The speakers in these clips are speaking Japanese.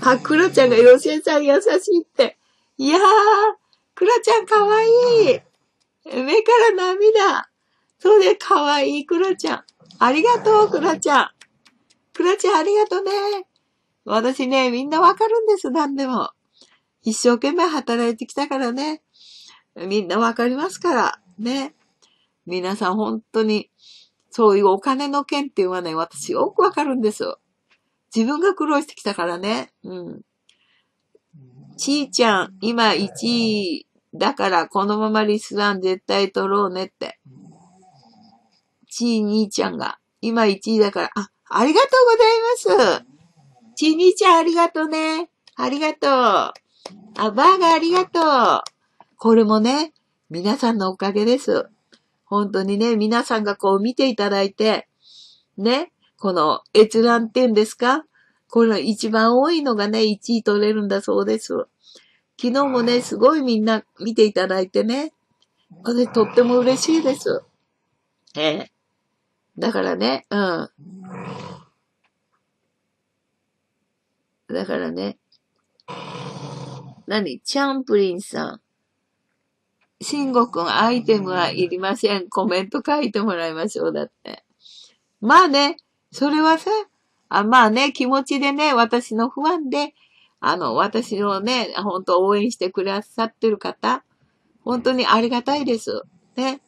あ、クラちゃんがよしえさん優しいって。いやー、クラちゃんかわいい。目から涙。そうで、かわいいクラちゃん。ありがとう、クラちゃん。クラちゃんありがとうね。私ね、みんなわかるんです、なんでも。一生懸命働いてきたからね。みんなわかりますから。ね。皆さん本当に、そういうお金の件っていうのはね、私よくわかるんですよ。自分が苦労してきたからね。うん。ちーちゃん、今1位だからこのままリスナー絶対取ろうねって。ちー兄ちゃんが、今1位だから、ありがとうございます。ちー兄ちゃんありがとうね。ありがとう。バーガーありがとう。これもね、皆さんのおかげです。本当にね、皆さんがこう見ていただいて、ね、この閲覧っていうんですか？これ一番多いのがね、1位取れるんだそうです。昨日もね、すごいみんな見ていただいてね、私とっても嬉しいです。だからね、うん。だからね、チャンプリンさん。シンゴくん、アイテムはいりません。コメント書いてもらいましょう。だって。まあね、それはさ、まあね、気持ちでね、私の不安で、私をね、本当応援してくださってる方、本当にありがたいです。ね。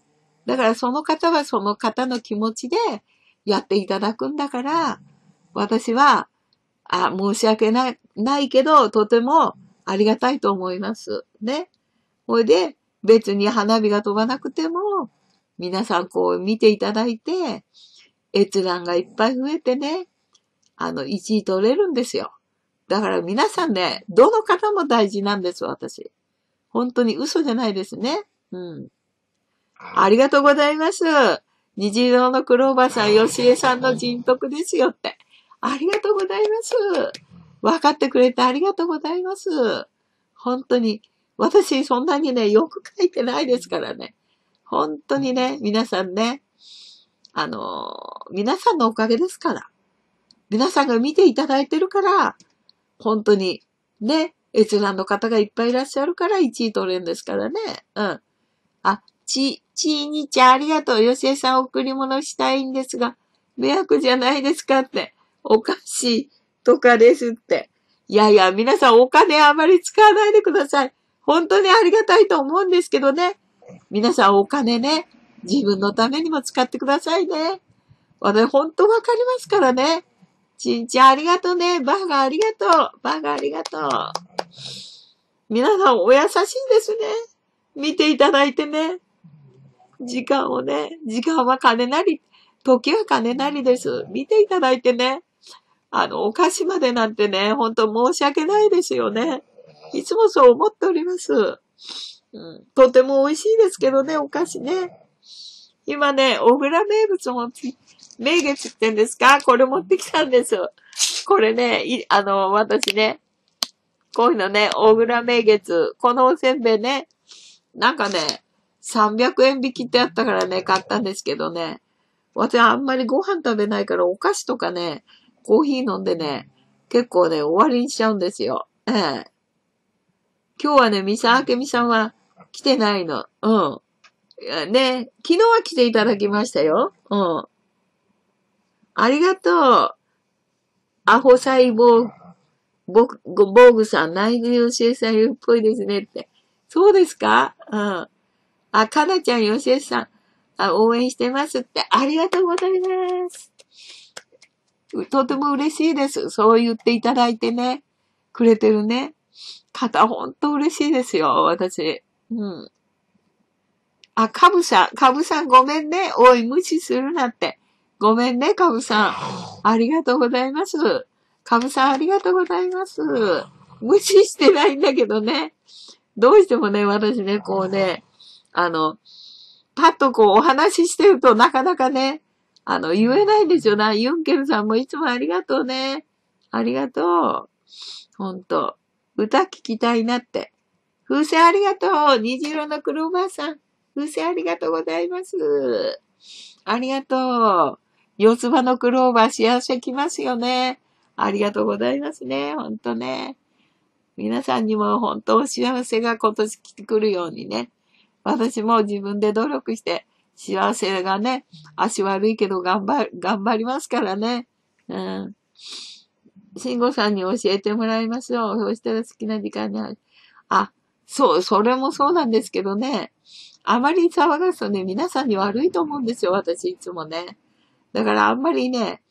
だからその方はその方の気持ちでやっていただくんだから、私は、申し訳ないけど、とてもありがたいと思います。ね。ほいで、別に花火が飛ばなくても、皆さんこう見ていただいて、閲覧がいっぱい増えてね、1位取れるんですよ。だから皆さんね、どの方も大事なんです、私。本当に嘘じゃないですね。うん。ありがとうございます。虹色のクローバーさん、吉江さんの人徳ですよって。ありがとうございます。分かってくれてありがとうございます。本当に。私、そんなにね、よく書いてないですからね。本当にね、皆さんね、皆さんのおかげですから。皆さんが見ていただいてるから、本当に、ね、閲覧の方がいっぱいいらっしゃるから1位取れるんですからね。うん。ちーにちゃんありがとう。よしえさん贈り物したいんですが、迷惑じゃないですかって。お菓子とかですって。いやいや、皆さんお金あまり使わないでください。本当にありがたいと思うんですけどね。皆さんお金ね、自分のためにも使ってくださいね。私本当わかりますからね。ちんちゃんありがとうね。バーガーありがとう。バーガーありがとう。皆さんお優しいですね。見ていただいてね。時間は金なり、時は金なりです。見ていただいてね。お菓子までなんてね、本当申し訳ないですよね。いつもそう思っております。とても美味しいですけどね、お菓子ね。今ね、小倉名物も、名月ってんですか？これ持ってきたんです。これね、私ね、こういうのね、小倉名月、このおせんべいね、なんかね、300円引きってあったからね、買ったんですけどね、私あんまりご飯食べないからお菓子とかね、コーヒー飲んでね、結構ね、終わりにしちゃうんですよ。今日はね、あけみさんは来てないの。ね、昨日は来ていただきましたよ。ありがとう。アホ細胞、防具さん、内部吉江さんっぽいですねって。そうですか？かなちゃん、吉江さん、応援してますって。ありがとうございます。とても嬉しいです。そう言っていただいてね、くれてるね。ほんと嬉しいですよ、私。かぶさんごめんね。おい、無視するなって。ごめんね、かぶさん。ありがとうございます。かぶさんありがとうございます。無視してないんだけどね。どうしてもね、私ね、こうね、パッとこうお話ししてるとなかなかね、言えないんですよな。ユンケルさんもいつもありがとうね。ありがとう。ほんと。歌聞きたいなって。風船ありがとう。虹色のクローバーさん。風船ありがとうございます。ありがとう。四つ葉のクローバー幸せ来ますよね。ありがとうございますね。ほんとね。皆さんにも本当お幸せが今年来てくるようにね。私も自分で努力して幸せがね、足悪いけど頑張りますからね。うん。慎吾さんに教えてもらいましょう。そうしたら好きな時間にそれもそうなんですけどね。あまり騒がすとね、皆さんに悪いと思うんですよ、私いつもね。だからあんまりね、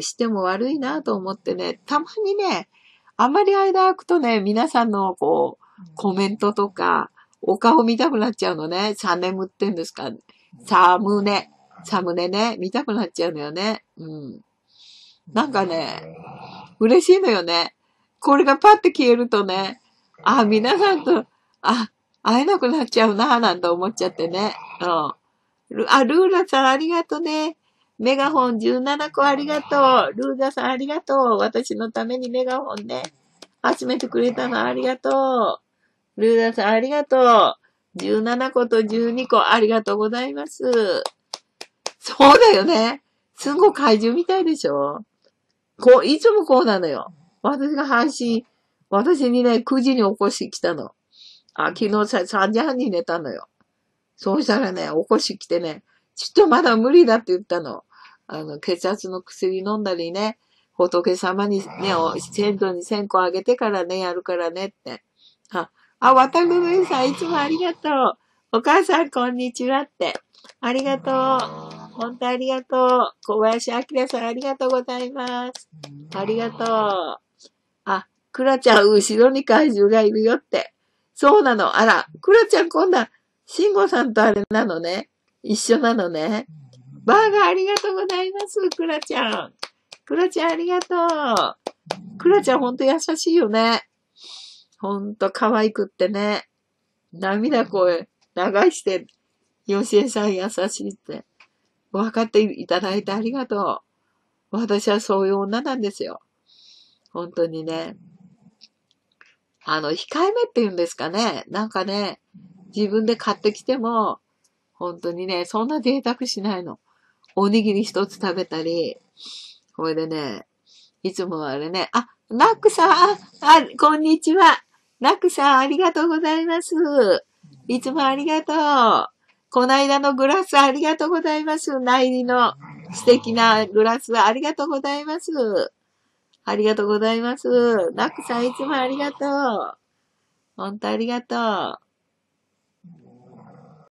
しても悪いなと思ってね、たまにね、あんまり間空くとね、皆さんのコメントとか、お顔見たくなっちゃうのね。サネムってんですか。サムネね、見たくなっちゃうのよね。うん。なんかね、嬉しいのよね。これがパッて消えるとね、皆さんと、会えなくなっちゃうなぁなんて思っちゃってね。うん。ルーラさんありがとね。メガホン17個ありがとう。ルーラさんありがとう。私のためにメガホンね、集めてくれたのありがとう。ルーラさんありがとう。17個と12個ありがとうございます。そうだよね。すんごい怪獣みたいでしょ？いつもこうなのよ。私にね、9時に起こしてきたの。昨日3時半に寝たのよ。そうしたらね、起こしてきてね、ちょっとまだ無理だって言ったの。血圧の薬飲んだりね、仏様にね、先祖に線香あげてからね、やるからねって。渡辺さんいつもありがとう。お母さんこんにちはって。ありがとう。本当ありがとう。小林明さんありがとうございます。ありがとう。クラちゃん後ろに怪獣がいるよって。そうなの。クラちゃん今度は、慎吾さんとあれなのね。一緒なのね。バーガーありがとうございます。クラちゃん。クラちゃんありがとう。クラちゃんほんと優しいよね。ほんと可愛くってね。涙声流して、よしえさん優しいって。分かっていただいてありがとう。私はそういう女なんですよ。本当にね。控えめって言うんですかね。なんかね、自分で買ってきても、本当にね、そんな贅沢しないの。おにぎり一つ食べたり、これでね、いつもあれね、ナックさん、こんにちは。ナックさん、ありがとうございます。いつもありがとう。こないだのグラスありがとうございます。内裏の素敵なグラスありがとうございます。ありがとうございます。ナックさんいつもありがとう。ほんとありがとう。